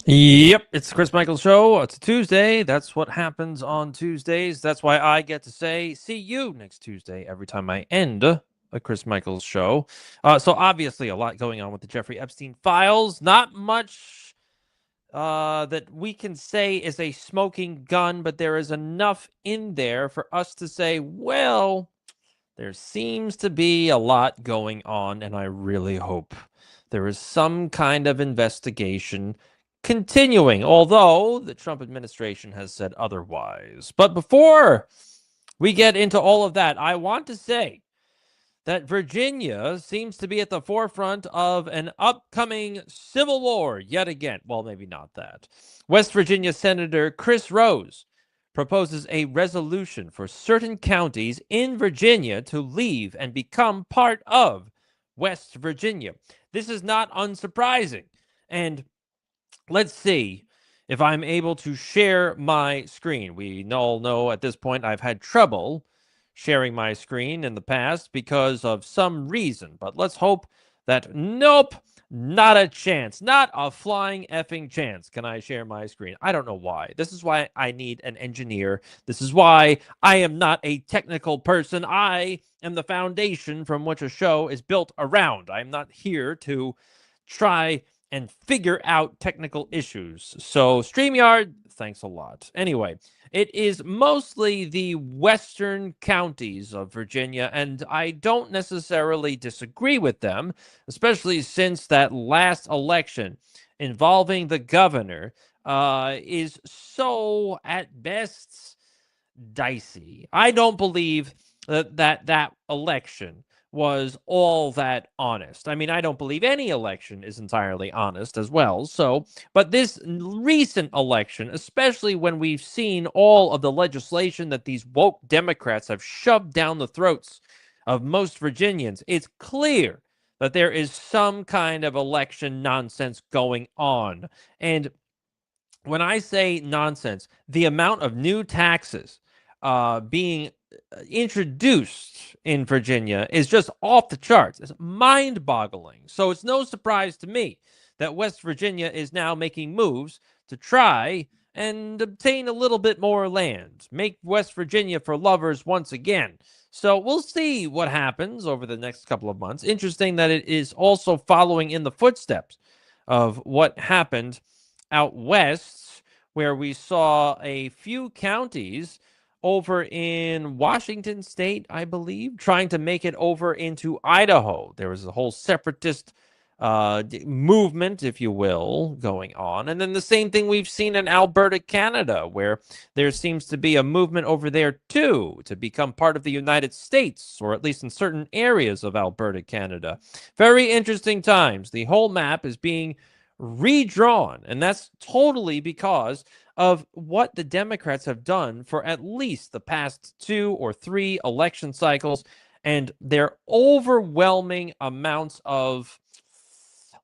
Yep, it's the Chris Michaels Show. It's a Tuesday. That's what happens on Tuesdays. That's why I get to say, see you next Tuesday every time I end a Chris Michaels Show. So obviously a lot going on with the Jeffrey Epstein Files. Not much that we can say is a smoking gun, but there is enough in there for us to say, well, there seems to be a lot going on, and I really hope there is some kind of investigation continuing, although the Trump administration has said otherwise. But before we get into all of that, I want to say that Virginia seems to be at the forefront of an upcoming civil war yet again. Well, maybe not that. West Virginia Senator Chris Rose proposes a resolution for certain counties in Virginia to leave and become part of West Virginia. This is not unsurprising. And let's see if I'm able to share my screen. We all know at this point I've had trouble sharing my screen in the past because of some reason, but let's hope that nope, not a chance, not a flying effing chance. Can I share my screen? I don't know why. This is why I need an engineer. This is why I am not a technical person. I am the foundation from which a show is built around. I'm not here to try and figure out technical issues. So, StreamYard, thanks a lot. Anyway, it is mostly the western counties of Virginia, and I don't necessarily disagree with them, especially since that last election involving the governor is so, at best, dicey. I don't believe that election was all that honest. I mean, I don't believe any election is entirely honest as well. So, but this recent election, especially when we've seen all of the legislation that these woke Democrats have shoved down the throats of most Virginians, it's clear that there is some kind of election nonsense going on. And when I say nonsense, the amount of new taxes being introduced in Virginia is just off the charts. It's mind boggling. So it's no surprise to me that West Virginia is now making moves to try and obtain a little bit more land, make West Virginia for lovers once again. So we'll see what happens over the next couple of months. Interesting that it is also following in the footsteps of what happened out west, where we saw a few counties over in Washington state, I believe, trying to make it over into Idaho. There was a whole separatist movement, if you will, going on. And then the same thing we've seen in Alberta, Canada, where there seems to be a movement over there too to become part of the United States, or at least in certain areas of Alberta, Canada. Very interesting times. The whole map is being redrawn, and that's totally because of what the Democrats have done for at least the past 2 or 3 election cycles and their overwhelming amounts of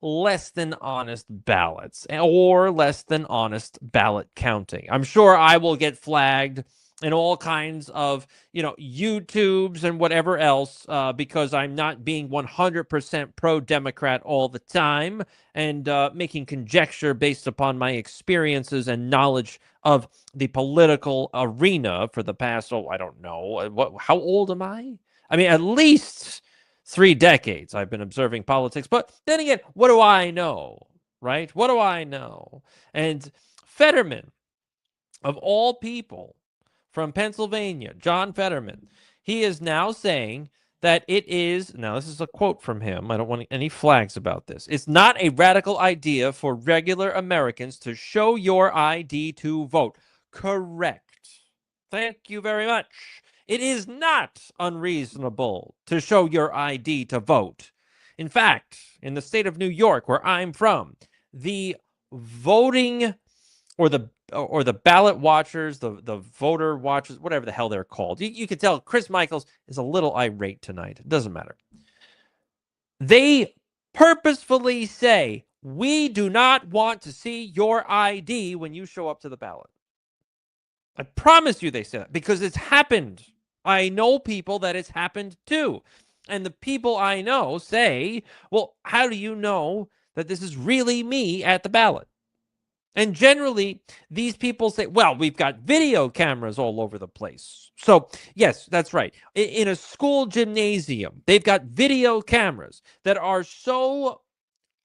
less than honest ballots or less than honest ballot counting. I'm sure I will get flagged in all kinds of, YouTubes and whatever else because I'm not being 100% pro-Democrat all the time and making conjecture based upon my experiences and knowledge of the political arena for the past, I don't know, how old am I? I mean, at least 3 decades I've been observing politics. But then again, what do I know, right? What do I know? And Fetterman, of all people, from Pennsylvania, John Fetterman, he is now saying that it is, now this is a quote from him. I don't want any flags about this. It's not a radical idea for regular Americans to show your ID to vote. Correct. Thank you very much. It is not unreasonable to show your ID to vote. In fact, in the state of New York, where I'm from, the voting or the ballot watchers, the voter watchers, whatever the hell they're called. You can tell Chris Michaels is a little irate tonight. It doesn't matter. They purposefully say, we do not want to see your ID when you show up to the ballot. I promise you they say that because it's happened. I know people that it's happened to. And the people I know say, well, how do you know that this is really me at the ballot? And generally, these people say, well, we've got video cameras all over the place. So, yes, that's right. In a school gymnasium, they've got video cameras that are so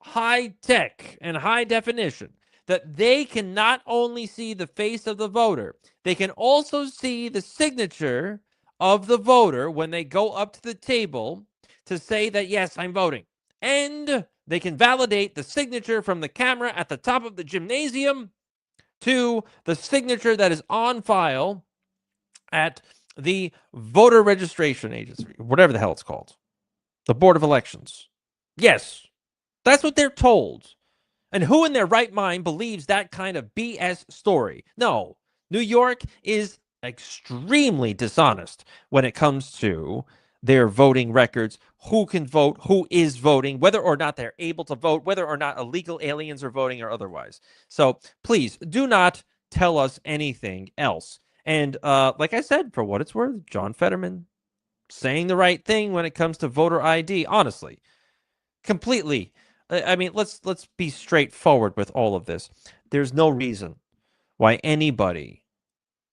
high tech and high definition that they can not only see the face of the voter, they can also see the signature of the voter when they go up to the table to say that, yes, I'm voting. And they can validate the signature from the camera at the top of the gymnasium to the signature that is on file at the voter registration agency, whatever the hell it's called, the Board of Elections. Yes, that's what they're told. And who in their right mind believes that kind of BS story? No, New York is extremely dishonest when it comes to their voting records, who can vote, who is voting, whether or not they're able to vote, whether or not illegal aliens are voting or otherwise. So please do not tell us anything else. And like I said, for what it's worth, John Fetterman saying the right thing when it comes to voter ID, honestly, completely. I mean, let's be straightforward with all of this. There's no reason why anybody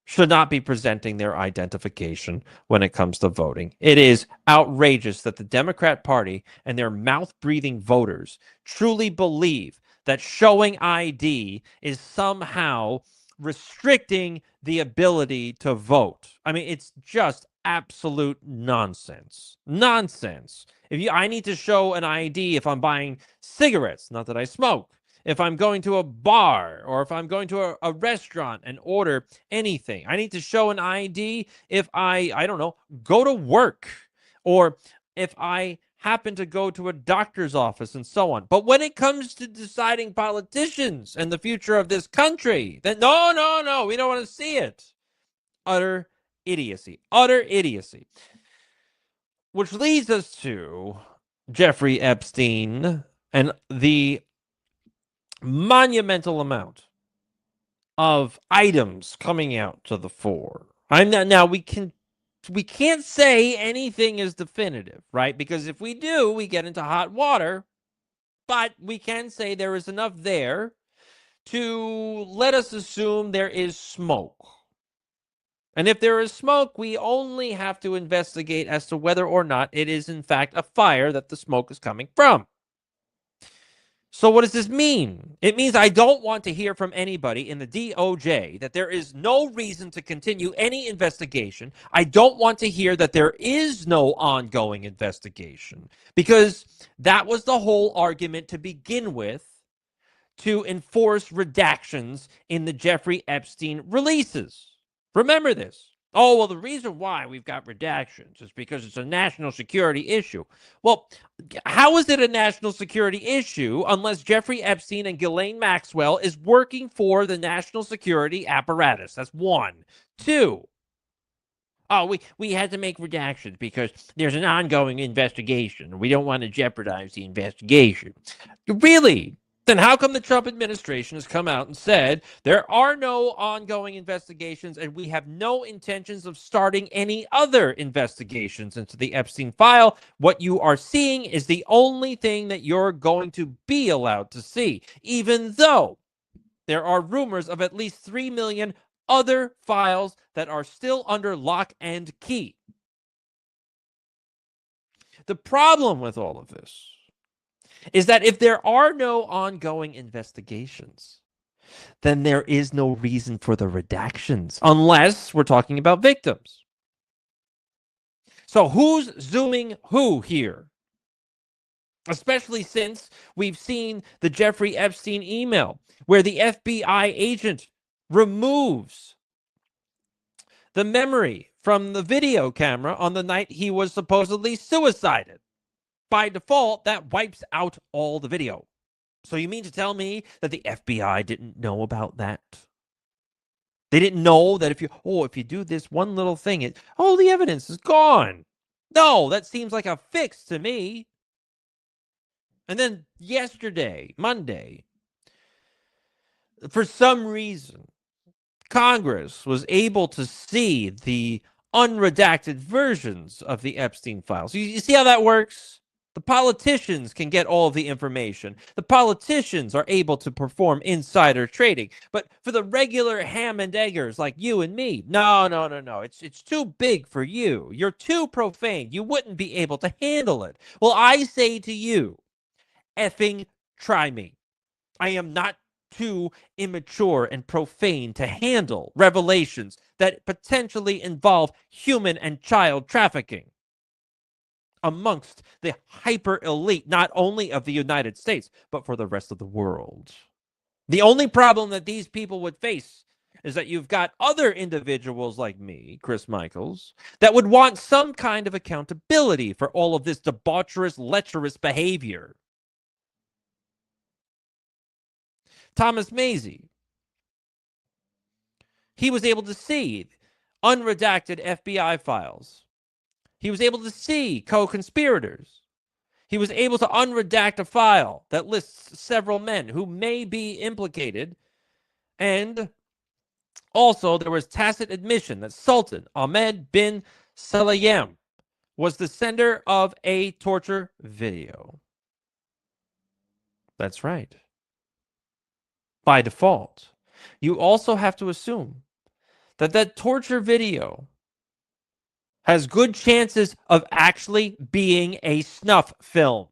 should not be presenting their identification when it comes to voting. It is outrageous that the Democrat Party and their mouth-breathing voters truly believe that showing ID is somehow restricting the ability to vote. I mean, it's just absolute nonsense. Nonsense. I need to show an ID if I'm buying cigarettes, not that I smoke, if I'm going to a bar or if I'm going to a restaurant and order anything. I need to show an ID if I don't know, go to work or if I happen to go to a doctor's office and so on. But when it comes to deciding politicians and the future of this country, then no, we don't want to see it. Utter idiocy. Utter idiocy. Which leads us to Jeffrey Epstein and the monumental amount of items coming out to the fore. Now we can't say anything is definitive, right? Because if we do, we get into hot water. But we can say there is enough there to let us assume there is smoke. And if there is smoke, we only have to investigate as to whether or not it is in fact a fire that the smoke is coming from. So what does this mean? It means I don't want to hear from anybody in the DOJ that there is no reason to continue any investigation. I don't want to hear that there is no ongoing investigation, because that was the whole argument to begin with, to enforce redactions in the Jeffrey Epstein releases. Remember this. Oh, well, the reason why we've got redactions is because it's a national security issue. Well, how is it a national security issue unless Jeffrey Epstein and Ghislaine Maxwell is working for the national security apparatus? That's one. Two, oh, we had to make redactions because there's an ongoing investigation. We don't want to jeopardize the investigation. Really? Then how come the Trump administration has come out and said there are no ongoing investigations and we have no intentions of starting any other investigations into the Epstein file? What you are seeing is the only thing that you're going to be allowed to see, even though there are rumors of at least 3 million other files that are still under lock and key. The problem with all of this is that if there are no ongoing investigations, then there is no reason for the redactions, unless we're talking about victims. So who's zooming who here? Especially since we've seen the Jeffrey Epstein email where the FBI agent removes the memory from the video camera on the night he was supposedly suicided. By default, that wipes out all the video. So you mean to tell me that the FBI didn't know about that? They didn't know that if you do this one little thing, all the evidence is gone. No, that seems like a fix to me. And then yesterday, Monday, for some reason, Congress was able to see the unredacted versions of the Epstein files. You see how that works? The politicians can get all of the information. The politicians are able to perform insider trading. But for the regular ham and eggers like you and me, no, no, no, no. It's too big for you. You're too profane. You wouldn't be able to handle it. Well, I say to you, effing try me. I am not too immature and profane to handle revelations that potentially involve human and child trafficking amongst the hyper elite, not only of the United States, but for the rest of the world. The only problem that these people would face is that you've got other individuals like me, Chris Michaels, that would want some kind of accountability for all of this debaucherous, lecherous behavior. Thomas Mazie, he was able to see unredacted FBI files. He was able to see co-conspirators. He was able to unredact a file that lists several men who may be implicated. And also, there was tacit admission that Sultan Ahmed bin Salayem was the sender of a torture video. That's right. By default, you also have to assume that that torture video has good chances of actually being a snuff film.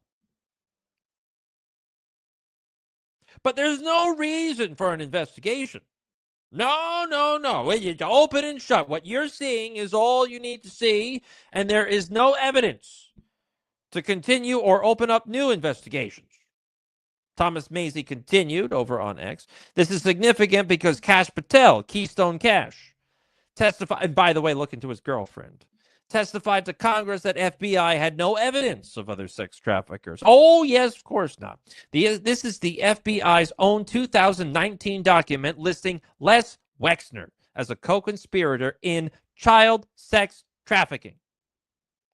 But there's no reason for an investigation. No, no, no. It's open and shut. What you're seeing is all you need to see, and there is no evidence to continue or open up new investigations. Thomas Mazie continued over on X. This is significant because Cash Patel, Keystone Cash, testified, and by the way, look into his girlfriend, testified to Congress that FBI had no evidence of other sex traffickers. Oh, yes, of course not. This is the FBI's own 2019 document listing Les Wexner as a co-conspirator in child sex trafficking.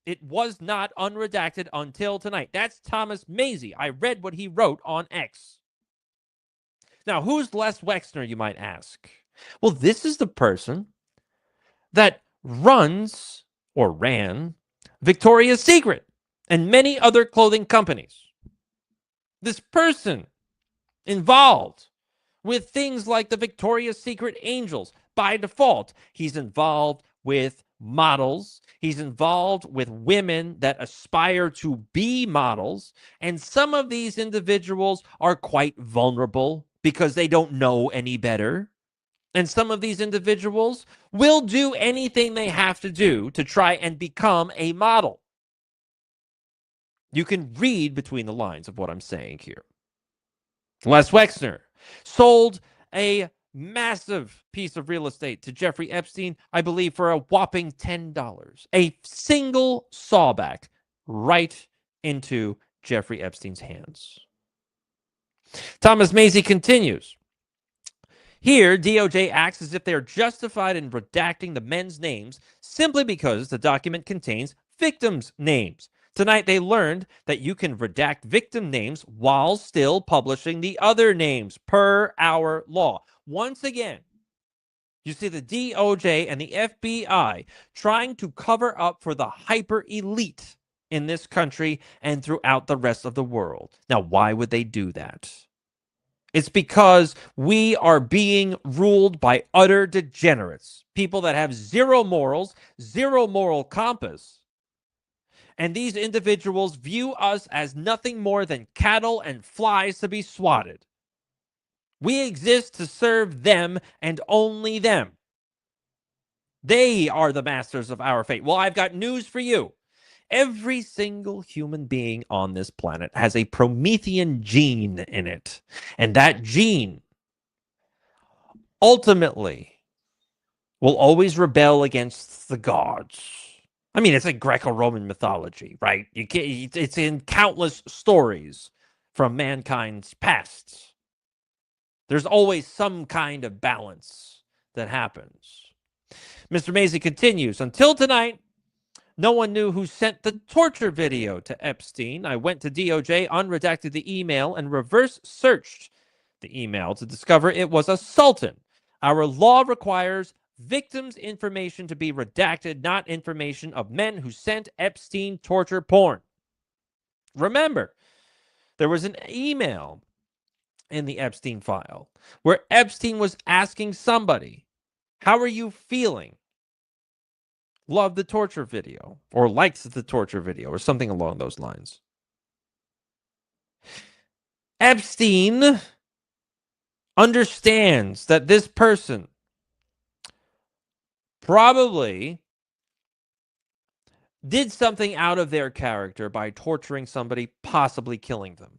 It was not unredacted until tonight. That's Thomas Mazie. I read what he wrote on X. Now, who's Les Wexner, you might ask? Well, this is the person that runs or ran Victoria's Secret and many other clothing companies. This person involved with things like the Victoria's Secret Angels. By default, he's involved with models. He's involved with women that aspire to be models. And some of these individuals are quite vulnerable because they don't know any better. And some of these individuals will do anything they have to do to try and become a model. You can read between the lines of what I'm saying here. Les Wexner sold a massive piece of real estate to Jeffrey Epstein, I believe, for a whopping $10. A single sawback right into Jeffrey Epstein's hands. Thomas Mazie continues. Here, DOJ acts as if they are justified in redacting the men's names simply because the document contains victims' names. Tonight, they learned that you can redact victim names while still publishing the other names per our law. Once again, you see the DOJ and the FBI trying to cover up for the hyper elite in this country and throughout the rest of the world. Now, why would they do that? It's because we are being ruled by utter degenerates, people that have zero morals, zero moral compass. And these individuals view us as nothing more than cattle and flies to be swatted. We exist to serve them and only them. They are the masters of our fate. Well, I've got news for you. Every single human being on this planet has a Promethean gene in it. And that gene ultimately will always rebel against the gods. I mean, it's a Greco-Roman mythology, right? It's in countless stories from mankind's past. There's always some kind of balance that happens. Mr. Mazie continues, until tonight, no one knew who sent the torture video to Epstein. I went to DOJ, unredacted the email, and reverse searched the email to discover it was a Sultan. Our law requires victims' information to be redacted, not information of men who sent Epstein torture porn. Remember, there was an email in the Epstein file where Epstein was asking somebody, how are you feeling? Love the torture video or likes the torture video or something along those lines. Epstein understands that this person probably did something out of their character by torturing somebody, possibly killing them.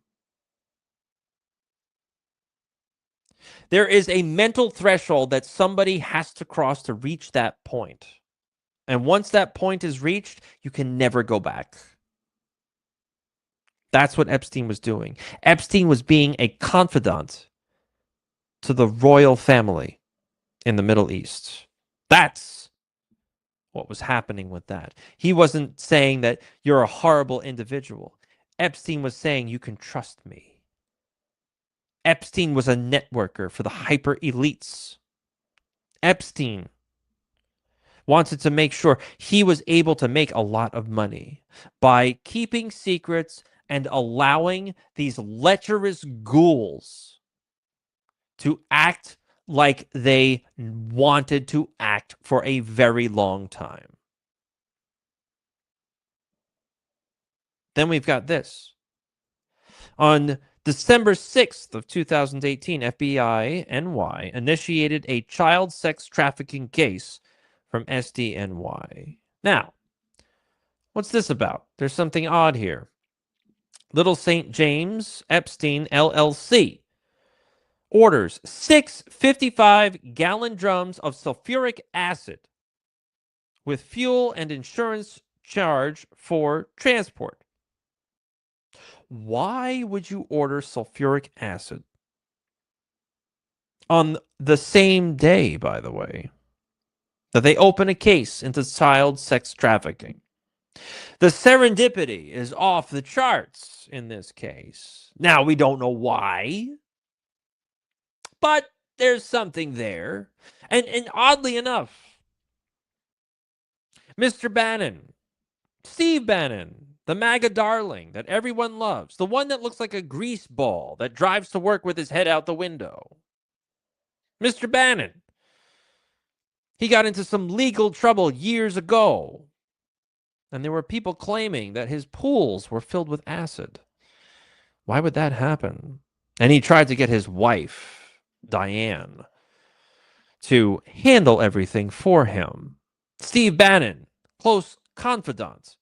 There is a mental threshold that somebody has to cross to reach that point. And once that point is reached, you can never go back. That's what Epstein was doing. Epstein was being a confidant to the royal family in the Middle East. That's what was happening with that. He wasn't saying that you're a horrible individual. Epstein was saying you can trust me. Epstein was a networker for the hyper elites. Epstein wanted to make sure he was able to make a lot of money by keeping secrets and allowing these lecherous ghouls to act like they wanted to act for a very long time. Then we've got this. On December 6th of 2018, FBI NY initiated a child sex trafficking case from SDNY. Now, what's this about? There's something odd here. Little St. James Epstein LLC orders 6 55-gallon drums of sulfuric acid with fuel and insurance charge for transport. Why would you order sulfuric acid on the same day, by the way, that they open a case into child sex trafficking? The serendipity is off the charts in this case. Now, we don't know why, but there's something there. And oddly enough, Mr. Bannon, Steve Bannon, the MAGA darling that everyone loves, the one that looks like a grease ball that drives to work with his head out the window. Mr. Bannon, he got into some legal trouble years ago, and there were people claiming that his pools were filled with acid. Why would that happen? And he tried to get his wife, Diane, to handle everything for him. Steve Bannon, close confidant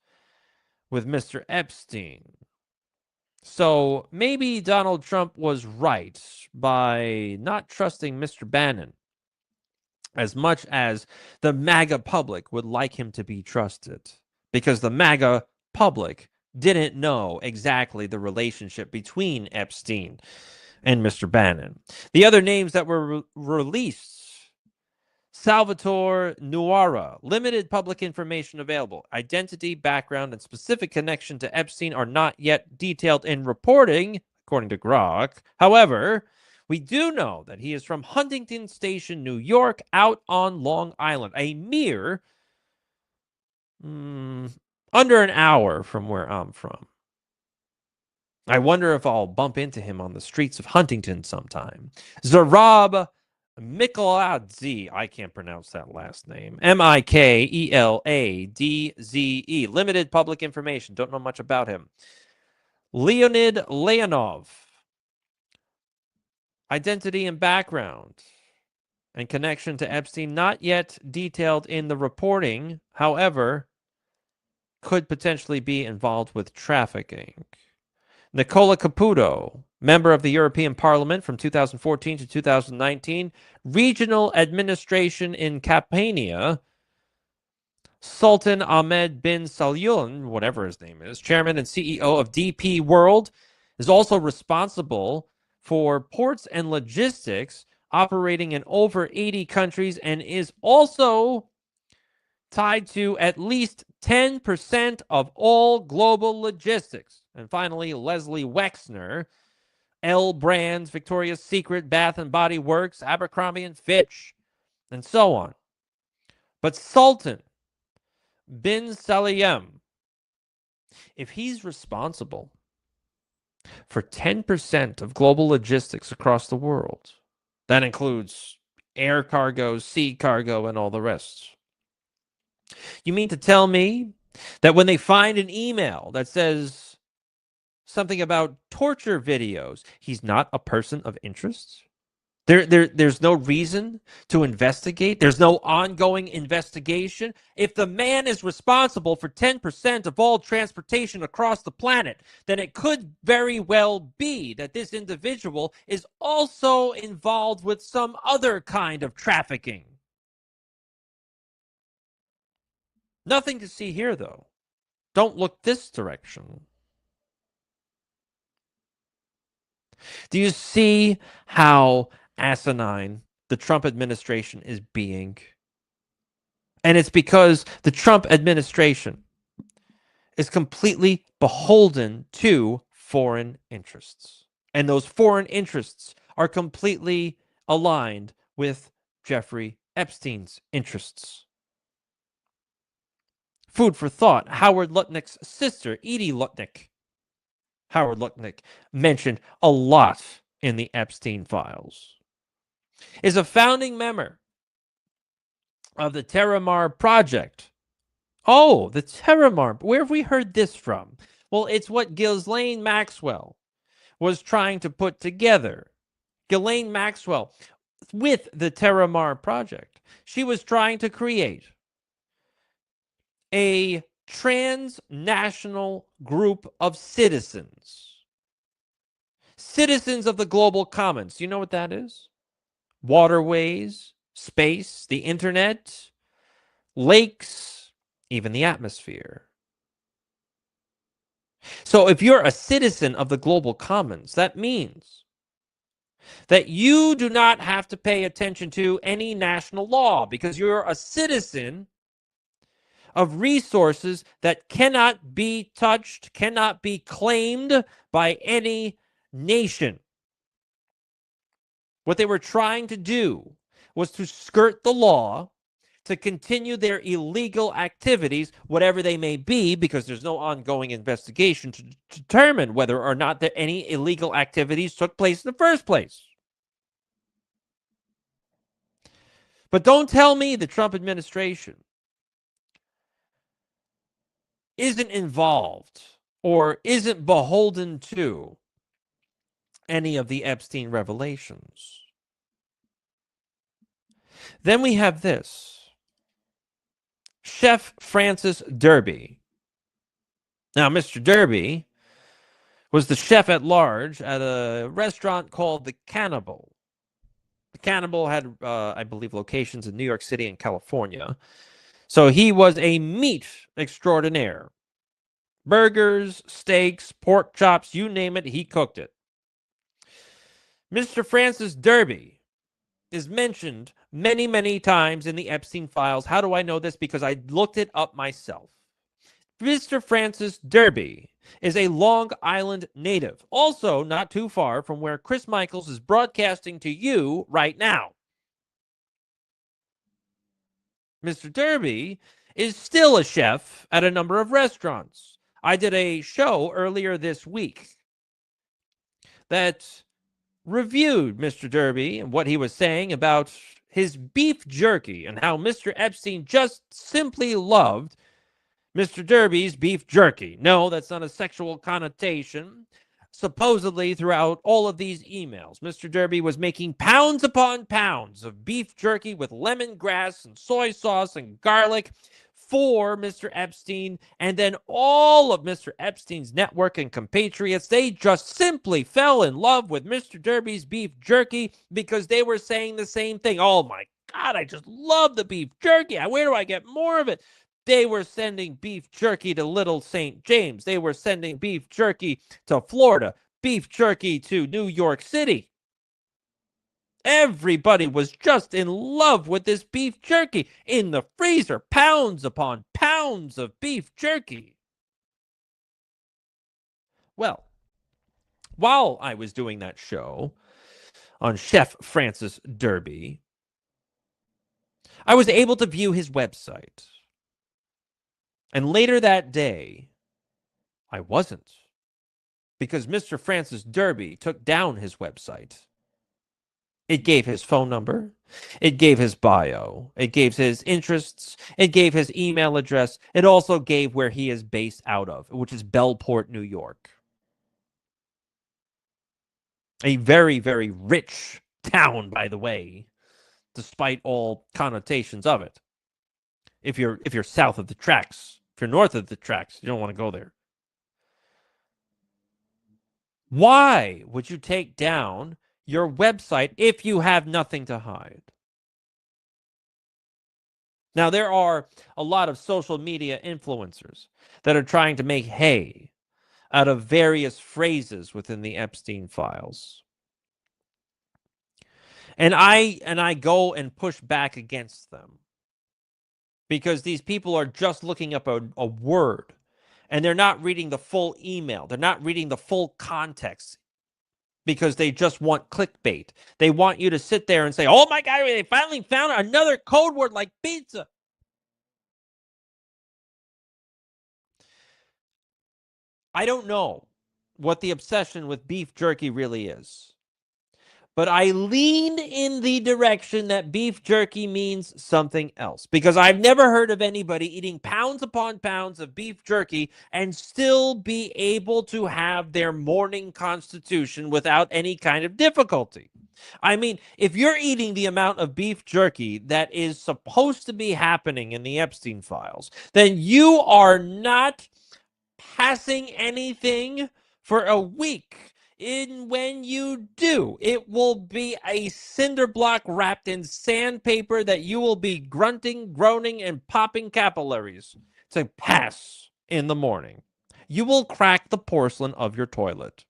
with Mr. Epstein. So maybe Donald Trump was right by not trusting Mr. Bannon as much as the MAGA public would like him to be trusted, because the MAGA public didn't know exactly the relationship between Epstein and Mr. Bannon. The other names that were released: Salvatore Nuara, limited public information available. Identity, background, and specific connection to Epstein are not yet detailed in reporting, according to Grok. However, we do know that he is from Huntington Station, New York, out on Long Island, a mere under an hour from where I'm from. I wonder if I'll bump into him on the streets of Huntington sometime. Zarab Mikeladze, I can't pronounce that last name. Mikeladze. Limited public information. Don't know much about him. Leonid Leonov. Identity and background and connection to Epstein not yet detailed in the reporting. However, could potentially be involved with trafficking. Nicola Caputo, member of the European Parliament from 2014 to 2019, regional administration in Campania. Sultan Ahmed bin Salyun, whatever his name is, chairman and CEO of DP World, is also responsible for ports and logistics operating in over 80 countries and is also tied to at least 10% of all global logistics. And finally, Leslie Wexner, L Brands, Victoria's Secret, Bath and Body Works, Abercrombie and Fitch, and so on. But Sultan bin Salyem, if he's responsible for 10% of global logistics across the world. That includes air cargo, sea cargo, and all the rest. You mean to tell me that when they find an email that says something about torture videos, he's not a person of interest? There's no reason to investigate. There's no ongoing investigation. If the man is responsible for 10% of all transportation across the planet, then it could very well be that this individual is also involved with some other kind of trafficking. Nothing to see here, though. Don't look this direction. Do you see how asinine the Trump administration is being? And it's because the Trump administration is completely beholden to foreign interests. And those foreign interests are completely aligned with Jeffrey Epstein's interests. Food for thought. Howard Lutnick's sister, Edie Lutnick. Howard Lutnick mentioned a lot in the Epstein Files. Is a founding member of the Terramar Project. Oh, the Terramar. Where have we heard this from? Well, it's what Ghislaine Maxwell was trying to put together. Ghislaine Maxwell, with the Terramar Project, she was trying to create a transnational group of citizens. Citizens of the global commons. Do you know what that is? Waterways, space, the internet, lakes, even the atmosphere. So if you're a citizen of the global commons, that means that you do not have to pay attention to any national law because you're a citizen of resources that cannot be touched, cannot be claimed by any nation. What they were trying to do was to skirt the law, to continue their illegal activities, whatever they may be, because there's no ongoing investigation to determine whether or not that any illegal activities took place in the first place. But don't tell me the Trump administration isn't involved or isn't beholden to any of the Epstein revelations. Then we have this. Chef Francis Derby. Now, Mr. Derby was the chef at large at a restaurant called The Cannibal. The Cannibal had, I believe, locations in New York City and California. So he was a meat extraordinaire. Burgers, steaks, pork chops, you name it, he cooked it. Mr. Francis Derby is mentioned many, many times in the Epstein Files. How do I know this? Because I looked it up myself. Mr. Francis Derby is a Long Island native, also not too far from where Chris Michaels is broadcasting to you right now. Mr. Derby is still a chef at a number of restaurants. I did a show earlier this week that reviewed Mr. Derby and what he was saying about his beef jerky and how Mr. Epstein just simply loved Mr. Derby's beef jerky. No, that's not a sexual connotation. Supposedly, throughout all of these emails, Mr. Derby was making pounds upon pounds of beef jerky with lemongrass and soy sauce and garlic for Mr. Epstein. And then all of Mr. Epstein's network and compatriots, they just simply fell in love with Mr. Derby's beef jerky because they were saying the same thing. Oh my God, I just love the beef jerky. Where do I get more of it? They were sending beef jerky to Little St. James. They were sending beef jerky to Florida, beef jerky to New York City. Everybody was just in love with this beef jerky. In the freezer, pounds upon pounds of beef jerky. Well, while I was doing that show on Chef Francis Derby, I was able to view his website. And later that day, I wasn't. because Mr. Francis Derby took down his website. It gave his phone number. It gave his bio. It gave his interests. It gave his email address. It also gave where he is based out of, which is Bellport, New York. A very, very rich town, by the way, despite all connotations of it. If you're south of the tracks, if you're north of the tracks, you don't want to go there. Why would you take down your website if you have nothing to hide? Now, there are a lot of social media influencers that are trying to make hay out of various phrases within the Epstein files. And I go and push back against them because these people are just looking up a word and they're not reading the full email. They're not reading the full context because they just want clickbait. They want you to sit there and say, oh my God, they finally found another code word like pizza. I don't know what the obsession with beef jerky really is, but I lean in the direction that beef jerky means something else because I've never heard of anybody eating pounds upon pounds of beef jerky and still be able to have their morning constitution without any kind of difficulty. I mean, if you're eating the amount of beef jerky that is supposed to be happening in the Epstein files, then you are not passing anything for a week. When you do, it will be a cinder block wrapped in sandpaper that you will be grunting, groaning, and popping capillaries to pass in the morning. You will crack the porcelain of your toilet.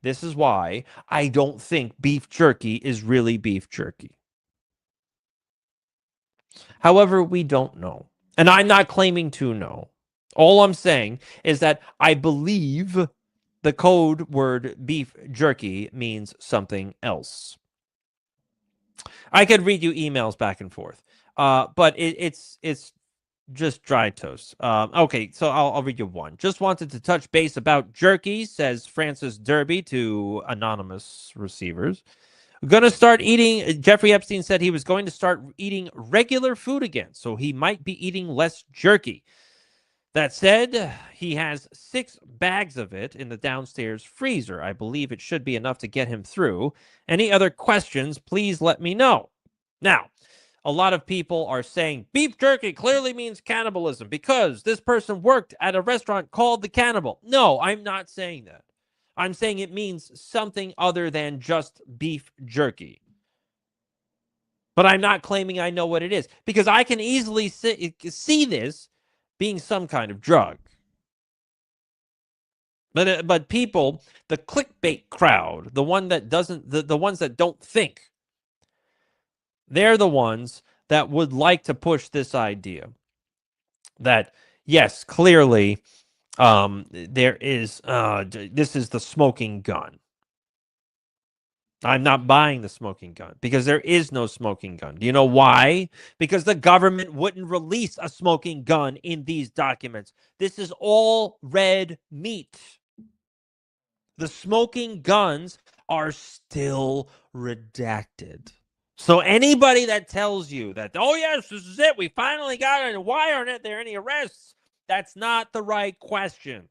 This is why I don't think beef jerky is really beef jerky. However, we don't know. And I'm not claiming to know. All I'm saying is that I believe the code word beef jerky means something else. I could read you emails back and forth, but it's just dry toast. Okay, so I'll read you one. Just wanted to touch base about jerky, says Francis Derby to anonymous receivers. Going to start eating. Jeffrey Epstein said he was going to start eating regular food again, so he might be eating less jerky. That said, he has 6 bags of it in the downstairs freezer. I believe it should be enough to get him through. Any other questions, please let me know. Now, a lot of people are saying beef jerky clearly means cannibalism because this person worked at a restaurant called The Cannibal. No, I'm not saying that. I'm saying it means something other than just beef jerky. But I'm not claiming I know what it is because I can easily see this being some kind of drug. But people, the clickbait crowd, the one that doesn't, the ones that don't think, they're the ones that would like to push this idea that yes, clearly, there is this is the smoking gun. I'm not buying the smoking gun because there is no smoking gun. Do you know why? Because the government wouldn't release a smoking gun in these documents. This is all red meat. The smoking guns are still redacted. So anybody that tells you that, oh, yes, this is it, we finally got it, and why aren't there any arrests? That's not the right question.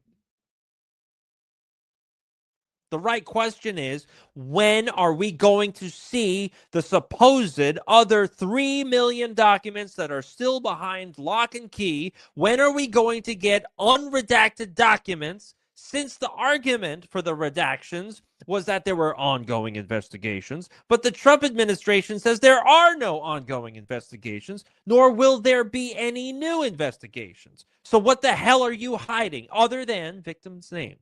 The right question is, when are we going to see the supposed other 3 million documents that are still behind lock and key? When are we going to get unredacted documents? Since the argument for the redactions was that there were ongoing investigations, but the Trump administration says there are no ongoing investigations, nor will there be any new investigations. So what the hell are you hiding other than victims' names?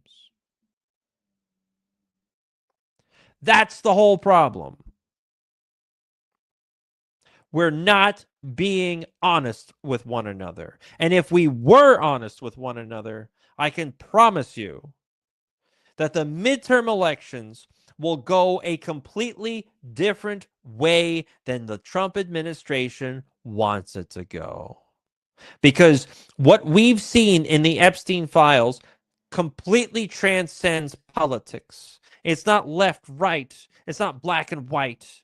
That's the whole problem. We're not being honest with one another. And if we were honest with one another, I can promise you that the midterm elections will go a completely different way than the Trump administration wants it to go. Because what we've seen in the Epstein files completely transcends politics. It's not left, right. It's not black and white.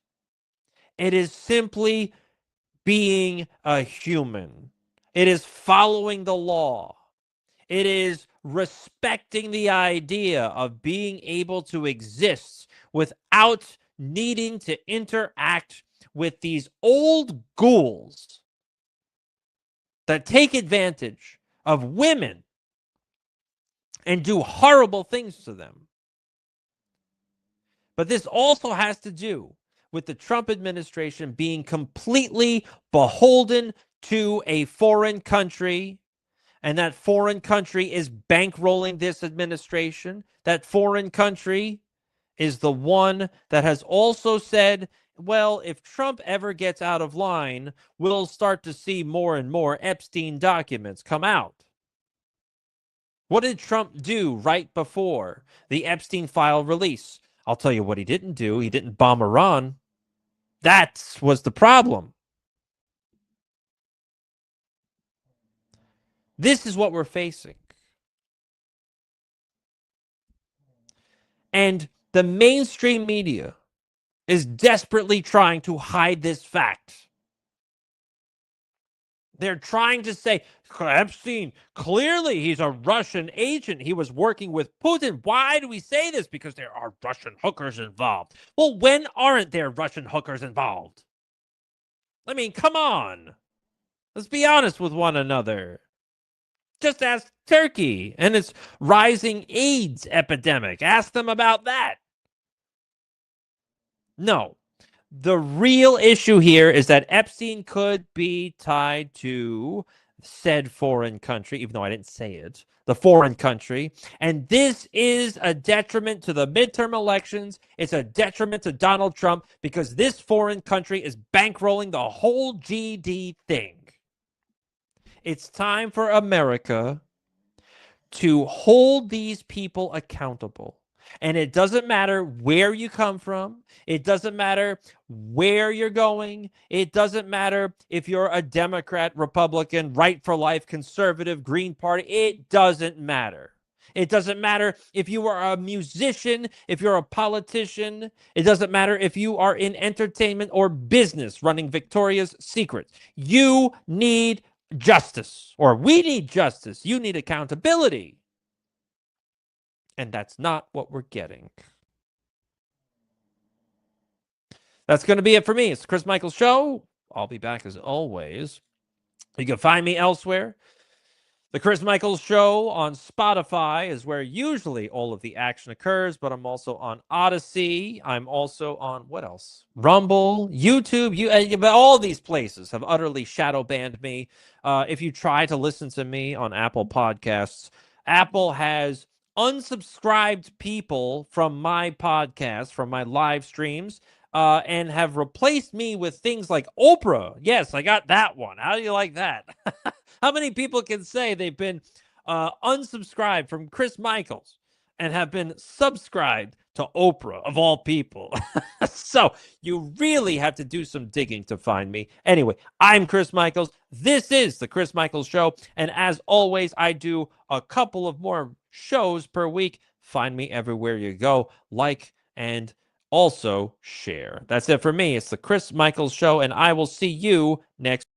It is simply being a human. It is following the law. It is respecting the idea of being able to exist without needing to interact with these old ghouls that take advantage of women and do horrible things to them. But this also has to do with the Trump administration being completely beholden to a foreign country, and that foreign country is bankrolling this administration. That foreign country is the one that has also said, well, if Trump ever gets out of line, we'll start to see more and more Epstein documents come out. What did Trump do right before the Epstein file release? I'll tell you what he didn't do. He didn't bomb Iran. That was the problem. This is what we're facing. And the mainstream media is desperately trying to hide this fact. They're trying to say, Epstein, clearly he's a Russian agent. He was working with Putin. Why do we say this? Because there are Russian hookers involved. Well, when aren't there Russian hookers involved? I mean, come on. Let's be honest with one another. Just ask Turkey and its rising AIDS epidemic. Ask them about that. No. The real issue here is that Epstein could be tied to said foreign country, even though I didn't say it, the foreign country. And this is a detriment to the midterm elections. It's a detriment to Donald Trump because this foreign country is bankrolling the whole GD thing. It's time for America to hold these people accountable. And it doesn't matter where you come from. It doesn't matter where you're going. It doesn't matter if you're a Democrat, Republican, right for life, conservative, Green Party. It doesn't matter. It doesn't matter if you are a musician, if you're a politician. It doesn't matter if you are in entertainment or business running Victoria's Secret. You need justice, or we need justice. You need accountability. And that's not what we're getting. That's going to be it for me. It's the Chris Michaels Show. I'll be back as always. You can find me elsewhere. The Chris Michaels Show on Spotify is where usually all of the action occurs, but I'm also on Odyssey. I'm also on, what else? Rumble, YouTube. But all these places have utterly shadow banned me. If you try to listen to me on Apple Podcasts, Apple has unsubscribed people from my podcast, from my live streams, and have replaced me with things like Oprah. Yes, I got that one. How do you like that? How many people can say they've been unsubscribed from Chris Michaels and have been subscribed to Oprah, of all people? So you really have to do some digging to find me. Anyway, I'm Chris Michaels. This is the Chris Michaels Show. And as always, I do a couple of more shows per week. Find me everywhere you go. Like and also share. That's it for me. It's the Chris Michaels Show, and I will see you next